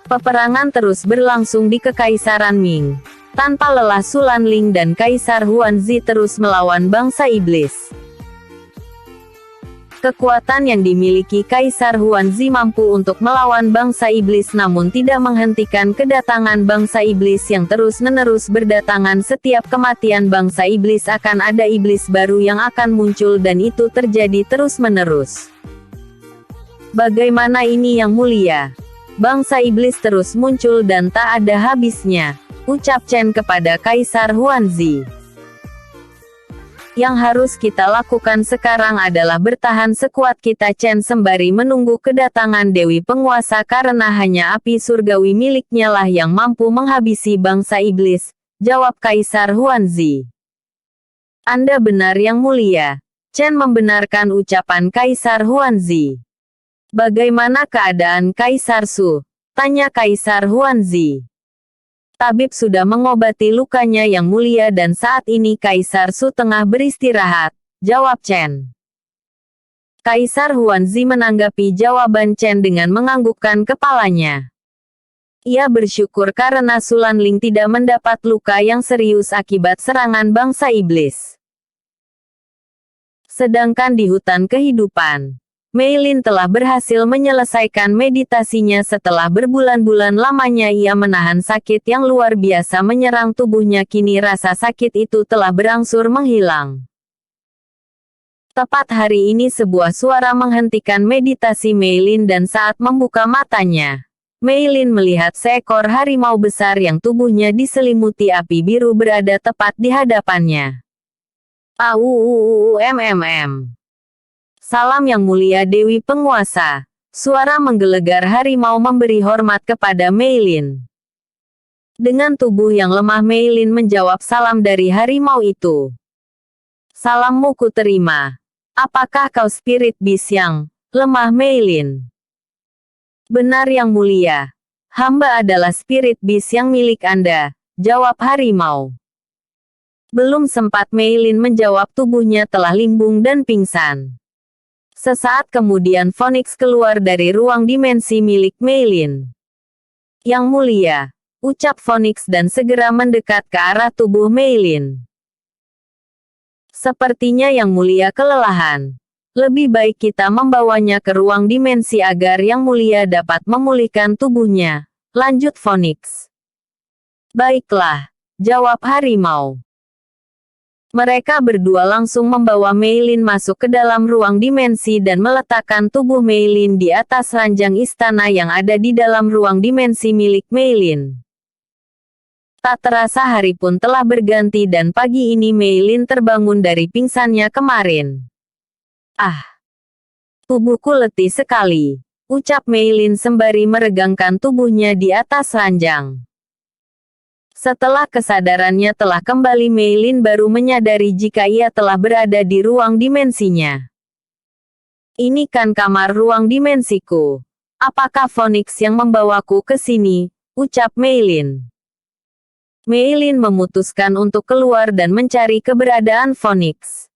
Peperangan terus berlangsung di Kekaisaran Ming. Tanpa lelah Sulanling dan Kaisar Huanzi terus melawan bangsa iblis. Kekuatan yang dimiliki Kaisar Huanzi mampu untuk melawan bangsa iblis namun tidak menghentikan kedatangan bangsa iblis yang terus-menerus berdatangan. Setiap kematian bangsa iblis akan ada iblis baru yang akan muncul dan itu terjadi terus-menerus. Bagaimana ini yang mulia? Bangsa iblis terus muncul dan tak ada habisnya, ucap Chen kepada Kaisar Huanzi. Yang harus kita lakukan sekarang adalah bertahan sekuat kita, Chen, sembari menunggu kedatangan Dewi Penguasa, karena hanya api surgawi miliknya lah yang mampu menghabisi bangsa iblis, jawab Kaisar Huanzi. Anda benar yang mulia. Chen membenarkan ucapan Kaisar Huanzi. Bagaimana keadaan Kaisar Su? Tanya Kaisar Huanzi. Tabib sudah mengobati lukanya yang mulia dan saat ini Kaisar Su tengah beristirahat, jawab Chen. Kaisar Huanzi menanggapi jawaban Chen dengan menganggukkan kepalanya. Ia bersyukur karena Sulanling tidak mendapat luka yang serius akibat serangan bangsa iblis. Sedangkan di hutan kehidupan, Mei Lin telah berhasil menyelesaikan meditasinya setelah berbulan-bulan lamanya ia menahan sakit yang luar biasa menyerang tubuhnya. Kini rasa sakit itu telah berangsur menghilang. Tepat hari ini sebuah suara menghentikan meditasi Mei Lin dan saat membuka matanya, Mei Lin melihat seekor harimau besar yang tubuhnya diselimuti api biru berada tepat di hadapannya. Salam yang mulia Dewi Penguasa. Suara menggelegar harimau memberi hormat kepada Mei Lin. Dengan tubuh yang lemah Mei Lin menjawab salam dari harimau itu. Salammu ku terima. Apakah kau spirit beast yang lemah, Mei Lin? Benar yang mulia. Hamba adalah spirit beast yang milik Anda, jawab harimau. Belum sempat Mei Lin menjawab tubuhnya telah limbung dan pingsan. Sesaat kemudian Phoenix keluar dari ruang dimensi milik Mei Lin. Yang mulia, ucap Phoenix dan segera mendekat ke arah tubuh Mei Lin. Sepertinya yang mulia kelelahan. Lebih baik kita membawanya ke ruang dimensi agar yang mulia dapat memulihkan tubuhnya, lanjut Phoenix. Baiklah, jawab harimau. Mereka berdua langsung membawa Mei Lin masuk ke dalam ruang dimensi dan meletakkan tubuh Mei Lin di atas ranjang istana yang ada di dalam ruang dimensi milik Mei Lin. Tak terasa hari pun telah berganti dan pagi ini Mei Lin terbangun dari pingsannya kemarin. Ah, tubuhku letih sekali, ucap Mei Lin sembari meregangkan tubuhnya di atas ranjang. Setelah kesadarannya telah kembali Mei Lin baru menyadari jika ia telah berada di ruang dimensinya. Ini kan kamar ruang dimensiku. Apakah Phoenix yang membawaku ke sini? Ucap Mei Lin. Mei Lin memutuskan untuk keluar dan mencari keberadaan Phoenix.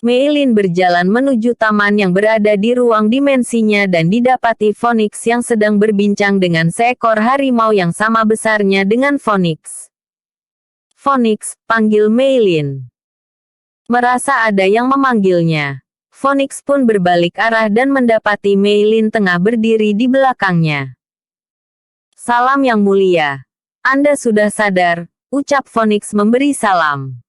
Mei Lin berjalan menuju taman yang berada di ruang dimensinya dan didapati Phoenix yang sedang berbincang dengan seekor harimau yang sama besarnya dengan Phoenix. Phoenix, panggil Mei Lin. Merasa ada yang memanggilnya, Phoenix pun berbalik arah dan mendapati Mei Lin tengah berdiri di belakangnya. Salam yang mulia. Anda sudah sadar, ucap Phoenix memberi salam.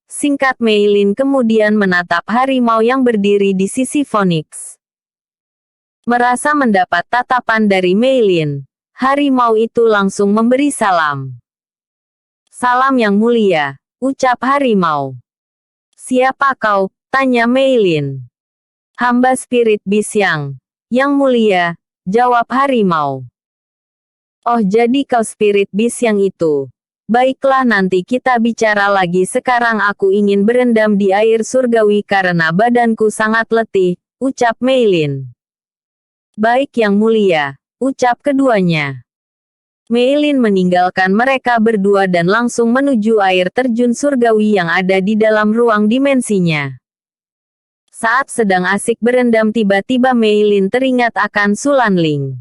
Singkat Mei Lin kemudian menatap harimau yang berdiri di sisi Phoenix. Merasa mendapat tatapan dari Mei Lin, harimau itu langsung memberi salam. Salam yang mulia, ucap harimau. Siapa kau? Tanya Mei Lin. Hamba spirit beast yang mulia, jawab harimau. Oh, jadi kau spirit beast yang itu. Baiklah, nanti kita bicara lagi. Sekarang aku ingin berendam di air surgawi karena badanku sangat letih, ucap Mei Lin. Baik yang mulia, ucap keduanya. Mei Lin meninggalkan mereka berdua dan langsung menuju air terjun surgawi yang ada di dalam ruang dimensinya. Saat sedang asik berendam tiba-tiba Mei Lin teringat akan Sulanling.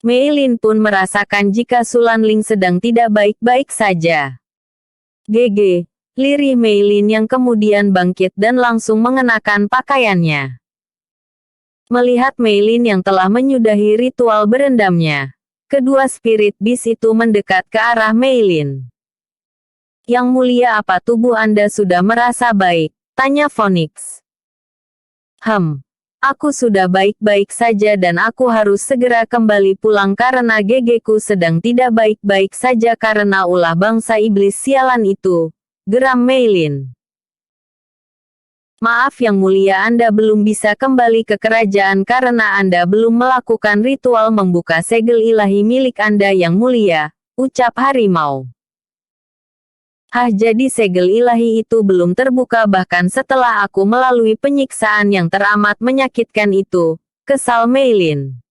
Mei Lin pun merasakan jika Sulan Ling sedang tidak baik-baik saja. GG, lirih Mei Lin yang kemudian bangkit dan langsung mengenakan pakaiannya. Melihat Mei Lin yang telah menyudahi ritual berendamnya, kedua spirit beast itu mendekat ke arah Mei Lin. Yang mulia, apa tubuh Anda sudah merasa baik? Tanya Phoenix. Aku sudah baik-baik saja dan aku harus segera kembali pulang karena gegeku sedang tidak baik-baik saja karena ulah bangsa iblis sialan itu, geram Mei Lin. Maaf Yang Mulia, Anda belum bisa kembali ke kerajaan karena Anda belum melakukan ritual membuka segel ilahi milik Anda Yang Mulia, ucap harimau. Jadi segel ilahi itu belum terbuka bahkan setelah aku melalui penyiksaan yang teramat menyakitkan itu, kesal Mei Lin.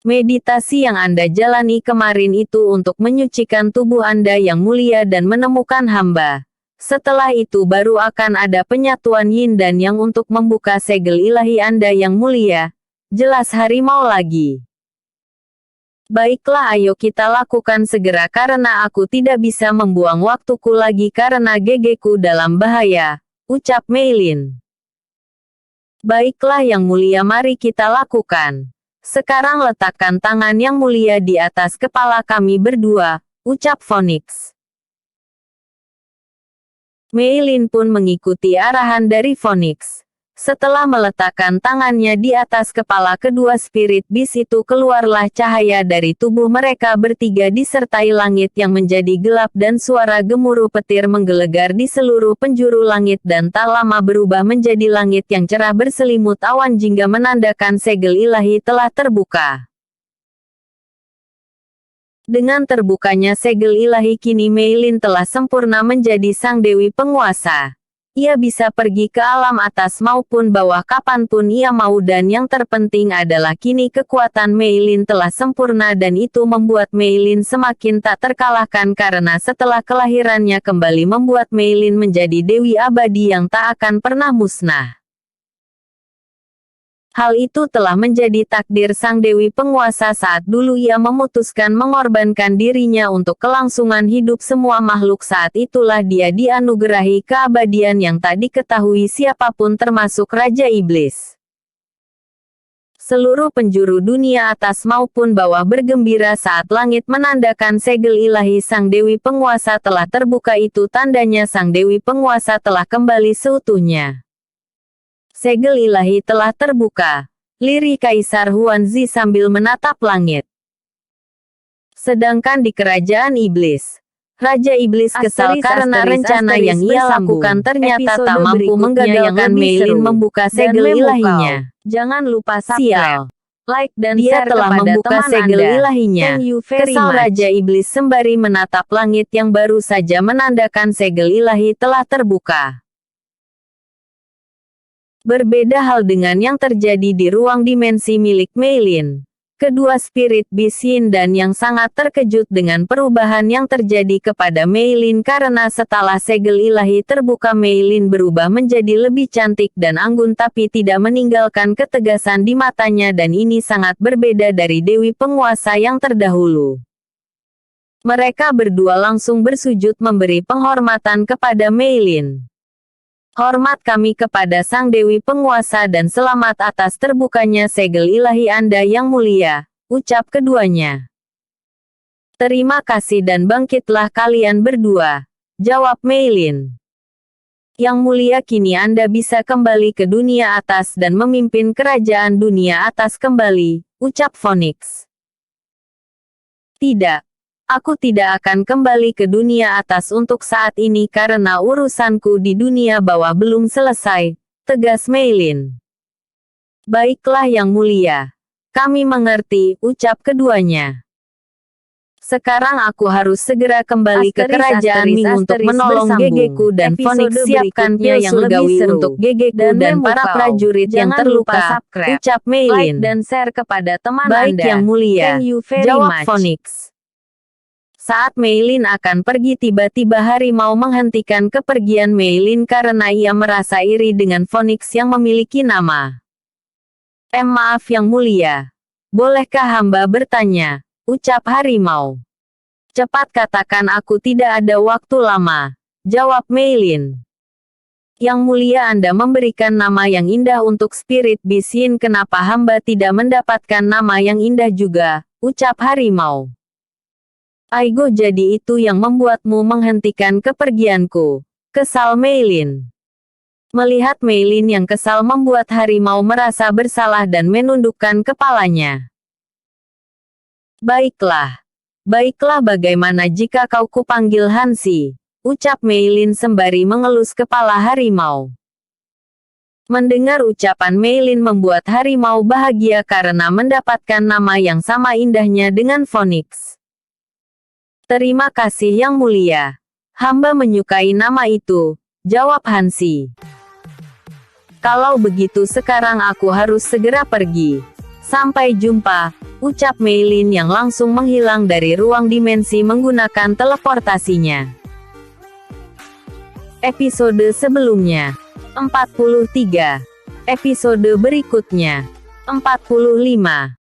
Meditasi yang Anda jalani kemarin itu untuk menyucikan tubuh Anda Yang Mulia dan menemukan hamba. Setelah itu baru akan ada penyatuan yin dan yang untuk membuka segel ilahi Anda Yang Mulia, jelas harimau lagi. Baiklah, ayo kita lakukan segera karena aku tidak bisa membuang waktuku lagi karena gegeku dalam bahaya, ucap Mei Lin. Baiklah Yang Mulia, mari kita lakukan. Sekarang letakkan tangan Yang Mulia di atas kepala kami berdua, ucap Phoenix. Mei Lin pun mengikuti arahan dari Phoenix. Setelah meletakkan tangannya di atas kepala kedua spirit beast itu, keluarlah cahaya dari tubuh mereka bertiga disertai langit yang menjadi gelap dan suara gemuruh petir menggelegar di seluruh penjuru langit dan tak lama berubah menjadi langit yang cerah berselimut awan jingga menandakan segel ilahi telah terbuka. Dengan terbukanya segel ilahi kini Mei Lin telah sempurna menjadi sang dewi penguasa. Ia bisa pergi ke alam atas maupun bawah kapanpun ia mau dan yang terpenting adalah kini kekuatan Mei Lin telah sempurna dan itu membuat Mei Lin semakin tak terkalahkan karena setelah kelahirannya kembali membuat Mei Lin menjadi dewi abadi yang tak akan pernah musnah. Hal itu telah menjadi takdir sang dewi penguasa saat dulu ia memutuskan mengorbankan dirinya untuk kelangsungan hidup semua makhluk. Saat itulah dia dianugerahi keabadian yang tak diketahui siapapun termasuk Raja Iblis. Seluruh penjuru dunia atas maupun bawah bergembira saat langit menandakan segel ilahi sang dewi penguasa telah terbuka. Itu tandanya sang dewi penguasa telah kembali seutuhnya. Segel ilahi telah terbuka, lirih Kaisar Huanzi sambil menatap langit. Sedangkan di kerajaan iblis, Raja Iblis kesal karena rencana yang ia lakukan ternyata tak mampu menggagalkan Mei Lin membuka segel ilahinya. Jangan lupa Sial. like dan Dia share telah kepada membuka teman segel Anda. ilahinya. Thank you very Kesal much. Raja Iblis sembari menatap langit yang baru saja menandakan segel ilahi telah terbuka. Berbeda hal dengan yang terjadi di ruang dimensi milik Mei Lin. Kedua spirit beast yin dan yang sangat terkejut dengan perubahan yang terjadi kepada Mei Lin karena setelah segel ilahi terbuka Mei Lin berubah menjadi lebih cantik dan anggun tapi tidak meninggalkan ketegasan di matanya dan ini sangat berbeda dari dewi penguasa yang terdahulu. Mereka berdua langsung bersujud memberi penghormatan kepada Mei Lin. Hormat kami kepada sang dewi penguasa dan selamat atas terbukanya segel ilahi Anda Yang Mulia, ucap keduanya. Terima kasih dan bangkitlah kalian berdua, jawab Mei Lin. Yang Mulia, kini Anda bisa kembali ke dunia atas dan memimpin kerajaan dunia atas kembali, ucap Phoenix. Tidak. Aku tidak akan kembali ke dunia atas untuk saat ini karena urusanku di dunia bawah belum selesai, tegas Mei Lin. Baiklah Yang Mulia. Kami mengerti, ucap keduanya. Sekarang aku harus segera kembali ke kerajaan Ming untuk menolong gegeku dan Phoenix siapkan pil yang surgawi untuk gegeku dan para prajurit yang terluka, ucap Mei Like Lin. dan share kepada teman Baik Anda. Yang Mulia, Thank you very jawab much. Phoenix. Saat Mei Lin akan pergi tiba-tiba harimau menghentikan kepergian Mei Lin karena ia merasa iri dengan Phoenix yang memiliki nama. Maaf Yang Mulia. Bolehkah hamba bertanya? Ucap harimau. Cepat katakan, aku tidak ada waktu lama. Jawab Meilin. Yang mulia, Anda memberikan nama yang indah untuk spirit bisin, kenapa hamba tidak mendapatkan nama yang indah juga? Ucap harimau. Aigo, jadi itu yang membuatmu menghentikan kepergianku. Kesal Meilin. Melihat Meilin yang kesal membuat harimau merasa bersalah dan menundukkan kepalanya. Baiklah. Baiklah, bagaimana jika kau kupanggil Hansi? Ucap Meilin sembari mengelus kepala harimau. Mendengar ucapan Meilin membuat harimau bahagia karena mendapatkan nama yang sama indahnya dengan Phoenix. Terima kasih yang mulia. Hamba menyukai nama itu, jawab Hansi. Kalau begitu sekarang aku harus segera pergi. Sampai jumpa, ucap Meilin yang langsung menghilang dari ruang dimensi menggunakan teleportasinya. Episode sebelumnya 43. Episode berikutnya 45.